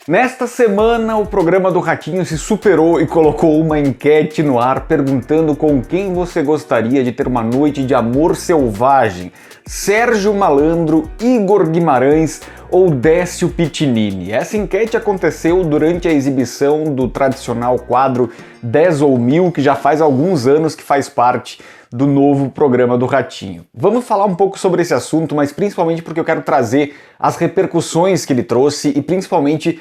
Nesta semana, o programa do Ratinho se superou e colocou uma enquete no ar perguntando com quem você gostaria de ter uma noite de amor selvagem: Sérgio Malandro, Igor Guimarães ou Décio Pitinini. Essa enquete aconteceu durante a exibição do tradicional quadro 10 ou 1000, que já faz alguns anos que faz parte do novo programa do Ratinho. Vamos falar um pouco sobre esse assunto, mas principalmente porque eu quero trazer as repercussões que ele trouxe e principalmente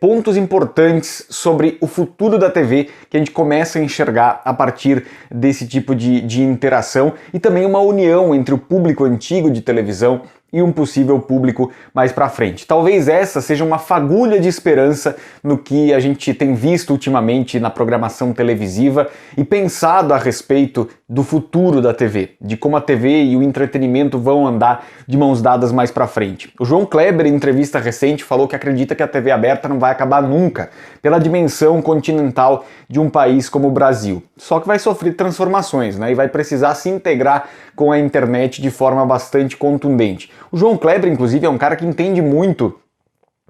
pontos importantes sobre o futuro da TV que a gente começa a enxergar a partir desse tipo de interação e também uma união entre o público antigo de televisão e um possível público mais pra frente. Talvez essa seja uma fagulha de esperança no que a gente tem visto ultimamente na programação televisiva e pensado a respeito do futuro da TV, de como a TV e o entretenimento vão andar de mãos dadas mais pra frente. O João Kleber, em entrevista recente, falou que acredita que a TV aberta não vai acabar nunca, pela dimensão continental de um país como o Brasil. Só que vai sofrer transformações, né? E vai precisar se integrar com a internet de forma bastante contundente. O João Kleber, inclusive, é um cara que entende muito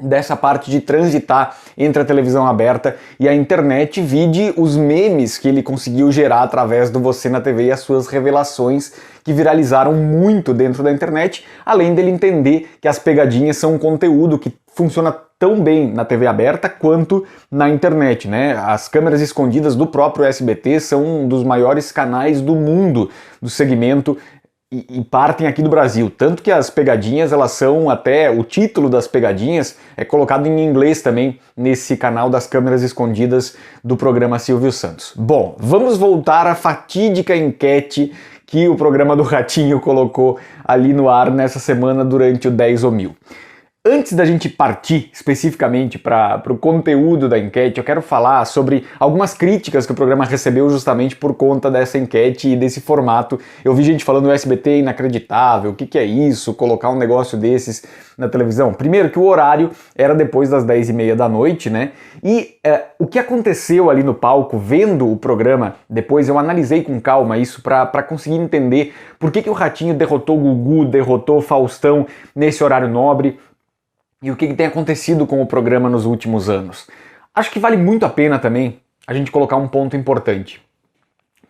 dessa parte de transitar entre a televisão aberta e a internet, vide os memes que ele conseguiu gerar através do Você na TV e as suas revelações que viralizaram muito dentro da internet, além dele entender que as pegadinhas são um conteúdo que funciona tão bem na TV aberta quanto na internet, né? As câmeras escondidas do próprio SBT são um dos maiores canais do mundo do segmento e partem aqui do Brasil, tanto que as pegadinhas, elas são até, o título das pegadinhas é colocado em inglês também nesse canal das câmeras escondidas do programa Silvio Santos. Bom, vamos voltar à fatídica enquete que o programa do Ratinho colocou ali no ar nessa semana durante o 10 ou 1000. Antes da gente partir especificamente para o conteúdo da enquete, eu quero falar sobre algumas críticas que o programa recebeu justamente por conta dessa enquete e desse formato. Eu vi gente falando o SBT é inacreditável, o que é isso, colocar um negócio desses na televisão. Primeiro que o horário era depois das 10h30 da noite, né? E o que aconteceu ali no palco, vendo o programa depois, eu analisei com calma isso para conseguir entender por que o Ratinho derrotou o Gugu, derrotou o Faustão nesse horário nobre, e o que tem acontecido com o programa nos últimos anos. Acho que vale muito a pena também a gente colocar um ponto importante.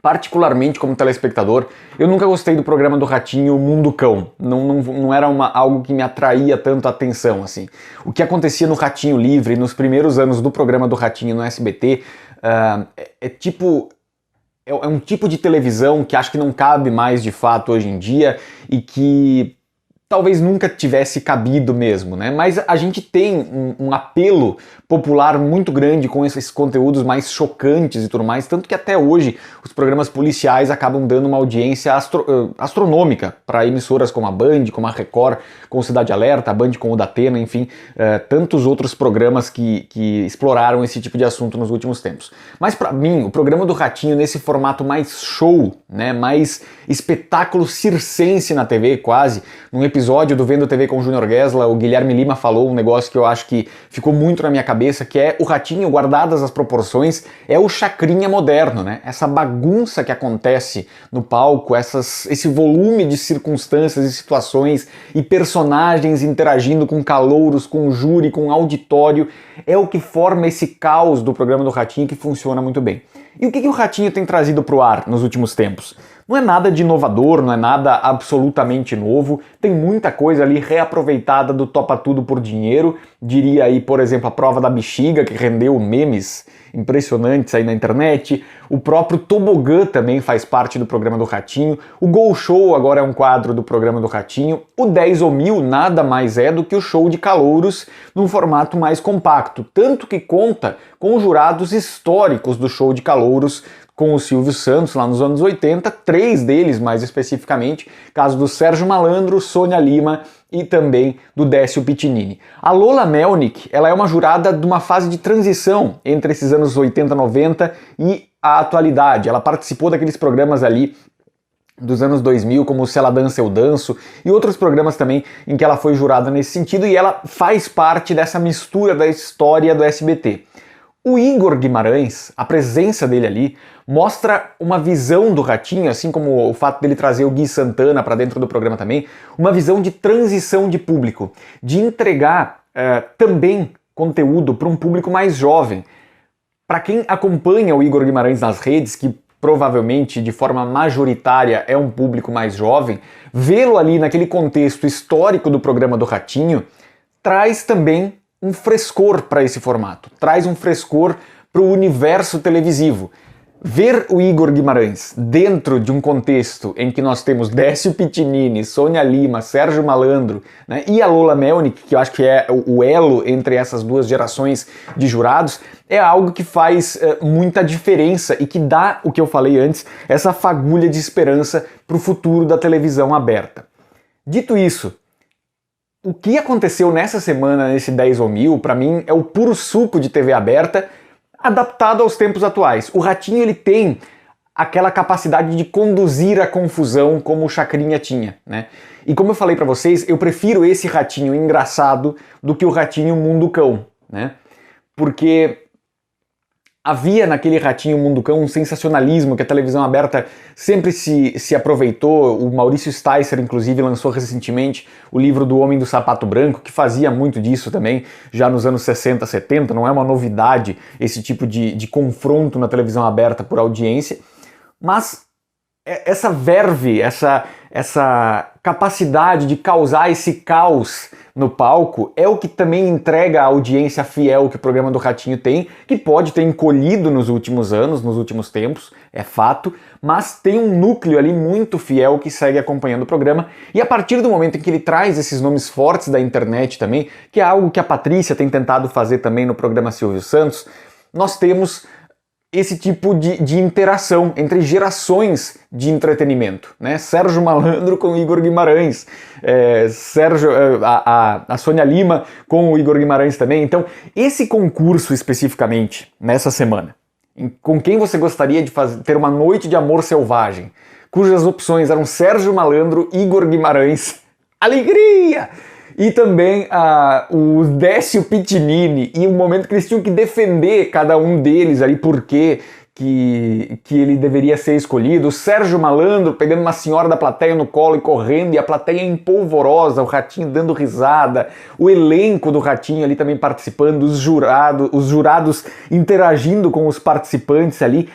Particularmente como telespectador, eu nunca gostei do programa do Ratinho Mundo Cão. Não era algo que me atraía tanto a atenção, assim. O que acontecia no Ratinho Livre, nos primeiros anos do programa do Ratinho no SBT, é um tipo de televisão que acho que não cabe mais de fato hoje em dia e que talvez nunca tivesse cabido mesmo, né? Mas a gente tem um apelo popular muito grande com esses conteúdos mais chocantes e tudo mais, tanto que até hoje os programas policiais acabam dando uma audiência astronômica para emissoras como a Band, como a Record, com o Cidade Alerta, a Band com o Datena, enfim, tantos outros programas que exploraram esse tipo de assunto nos últimos tempos. Mas para mim, o programa do Ratinho nesse formato mais show, né, mais espetáculo circense na TV quase, num episódio do Vendo TV com o Júnior Guesla, o Guilherme Lima falou um negócio que eu acho que ficou muito na minha cabeça, que é o Ratinho, guardadas as proporções, é o Chacrinha moderno, né? Essa bagunça que acontece no palco, esse volume de circunstâncias e situações e personagens interagindo com calouros, com júri, com auditório, é o que forma esse caos do programa do Ratinho que funciona muito bem. E o que o Ratinho tem trazido para o ar nos últimos tempos? Não é nada de inovador, não é nada absolutamente novo, tem muita coisa ali reaproveitada do Topa Tudo por Dinheiro, diria aí, por exemplo, a prova da bexiga, que rendeu memes impressionantes aí na internet, o próprio Tobogã também faz parte do programa do Ratinho, o Gol Show agora é um quadro do programa do Ratinho, o 10 ou 1000 nada mais é do que o show de calouros num formato mais compacto, tanto que conta com jurados históricos do show de calouros, com o Silvio Santos lá nos anos 80, 3 deles mais especificamente, caso do Sérgio Malandro, Sônia Lima e também do Décio Pitinini. A Lola Melnick, ela é uma jurada de uma fase de transição entre esses anos 80, 90 e a atualidade. Ela participou daqueles programas ali dos anos 2000, como Se Ela Dança Eu Danço, e outros programas também em que ela foi jurada nesse sentido, e ela faz parte dessa mistura da história do SBT. O Igor Guimarães, a presença dele ali, mostra uma visão do Ratinho, assim como o fato dele trazer o Gui Santana para dentro do programa também, uma visão de transição de público, de entregar também conteúdo para um público mais jovem. Para quem acompanha o Igor Guimarães nas redes, que provavelmente de forma majoritária é um público mais jovem, vê-lo ali naquele contexto histórico do programa do Ratinho traz também um frescor para esse formato, traz um frescor para o universo televisivo. Ver o Igor Guimarães dentro de um contexto em que nós temos Décio Pitinini, Sônia Lima, Sérgio Malandro, né, e a Lola Melnick, que eu acho que é o elo entre essas duas gerações de jurados, é algo que faz muita diferença e que dá, o que eu falei antes, essa fagulha de esperança para o futuro da televisão aberta. Dito isso, o que aconteceu nessa semana, nesse 10 ou 1000, para mim é o puro suco de TV aberta, adaptado aos tempos atuais. O Ratinho ele tem aquela capacidade de conduzir a confusão como o Chacrinha tinha, né? E como eu falei pra vocês, eu prefiro esse Ratinho engraçado do que o Ratinho Mundo Cão, né? Porque havia naquele Ratinho Mundo Cão um sensacionalismo que a televisão aberta sempre se aproveitou. O Maurício Sticer, inclusive, lançou recentemente o livro do Homem do Sapato Branco, que fazia muito disso também, já nos anos 60, 70. Não é uma novidade esse tipo de confronto na televisão aberta por audiência. Mas essa verve, essa capacidade de causar esse caos no palco é o que também entrega a audiência fiel que o programa do Ratinho tem, que pode ter encolhido nos últimos anos, nos últimos tempos, é fato, mas tem um núcleo ali muito fiel que segue acompanhando o programa, e a partir do momento em que ele traz esses nomes fortes da internet também, que é algo que a Patrícia tem tentado fazer também no programa Silvio Santos, nós temos esse tipo de interação entre gerações de entretenimento, né? Sérgio Malandro com Igor Guimarães, a Sônia Lima com o Igor Guimarães também. Então, esse concurso especificamente, nessa semana, com quem você gostaria de ter uma noite de amor selvagem, cujas opções eram Sérgio Malandro, Igor Guimarães, alegria! E também o Décio Pitinini, e o momento que eles tinham que defender cada um deles ali, por que ele deveria ser escolhido. O Sérgio Malandro pegando uma senhora da plateia no colo e correndo, e a plateia empolvorosa, o Ratinho dando risada, o elenco do Ratinho ali também participando, os jurados interagindo com os participantes ali.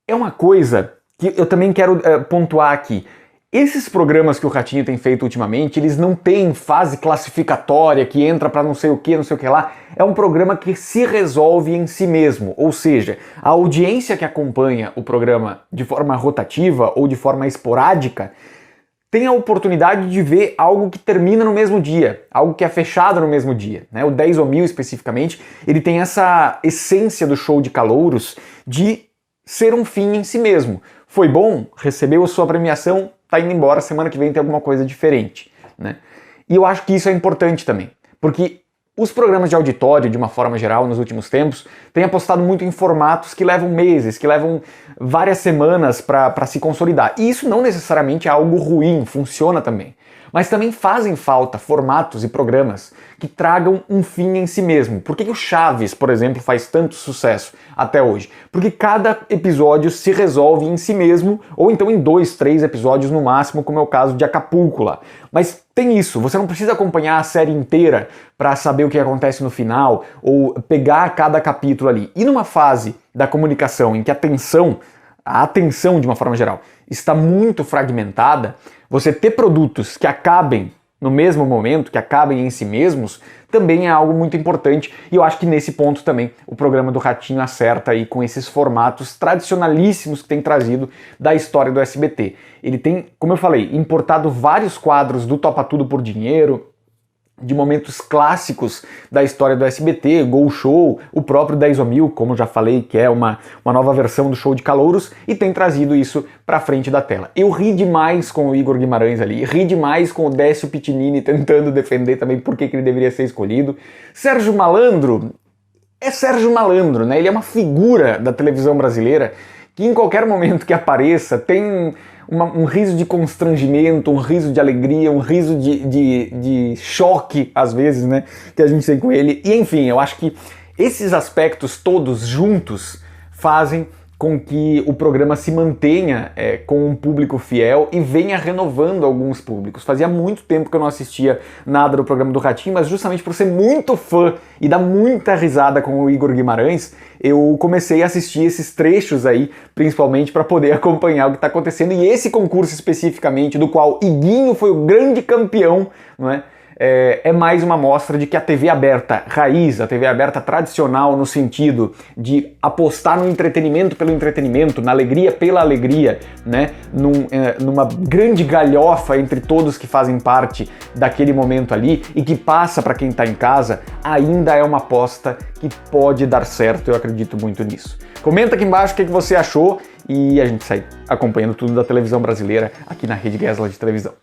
É uma coisa que eu também quero pontuar aqui. Esses programas que o Ratinho tem feito ultimamente, eles não têm fase classificatória que entra para não sei o que lá. É um programa que se resolve em si mesmo, ou seja, a audiência que acompanha o programa de forma rotativa ou de forma esporádica tem a oportunidade de ver algo que termina no mesmo dia, algo que é fechado no mesmo dia, né? O 10 ou 1000 especificamente, ele tem essa essência do show de calouros de ser um fim em si mesmo. Foi bom, recebeu a sua premiação, tá indo embora, semana que vem tem alguma coisa diferente, né? E eu acho que isso é importante também, porque os programas de auditório, de uma forma geral, nos últimos tempos, têm apostado muito em formatos que levam meses, que levam várias semanas para se consolidar. E isso não necessariamente é algo ruim, funciona também. Mas também fazem falta formatos e programas que tragam um fim em si mesmo. Por que o Chaves, por exemplo, faz tanto sucesso até hoje? Porque cada episódio se resolve em si mesmo, ou então em 2, 3 episódios no máximo, como é o caso de Acapulco lá. Mas tem isso, você não precisa acompanhar a série inteira para saber o que acontece no final, ou pegar cada capítulo ali. E numa fase da comunicação em que a atenção de uma forma geral, está muito fragmentada, você ter produtos que acabem no mesmo momento, que acabem em si mesmos, também é algo muito importante, e eu acho que nesse ponto também o programa do Ratinho acerta aí com esses formatos tradicionalíssimos que tem trazido da história do SBT. Ele tem, como eu falei, importado vários quadros do Topa Tudo por Dinheiro, de momentos clássicos da história do SBT, Gol Show, o próprio 10 ou 1000, como já falei, que é uma nova versão do show de calouros, e tem trazido isso pra frente da tela. Eu ri demais com o Igor Guimarães ali, ri demais com o Décio Pitinini tentando defender também por que ele deveria ser escolhido. Sérgio Malandro é Sérgio Malandro, né? Ele é uma figura da televisão brasileira que em qualquer momento que apareça tem um riso de constrangimento, um riso de alegria, um riso de choque, às vezes, né, que a gente tem com ele. E enfim, eu acho que esses aspectos todos juntos fazem com que o programa se mantenha com um público fiel e venha renovando alguns públicos. Fazia muito tempo que eu não assistia nada do programa do Ratinho, mas justamente por ser muito fã e dar muita risada com o Igor Guimarães, eu comecei a assistir esses trechos aí, principalmente para poder acompanhar o que está acontecendo. E esse concurso especificamente, do qual Iguinho foi o grande campeão, não é? É mais uma mostra de que a TV aberta raiz, a TV aberta tradicional, no sentido de apostar no entretenimento pelo entretenimento, na alegria pela alegria, né? Numa grande galhofa entre todos que fazem parte daquele momento ali e que passa para quem está em casa, ainda é uma aposta que pode dar certo, eu acredito muito nisso. Comenta aqui embaixo o que você achou e a gente sai acompanhando tudo da televisão brasileira aqui na Rede Gessler de televisão.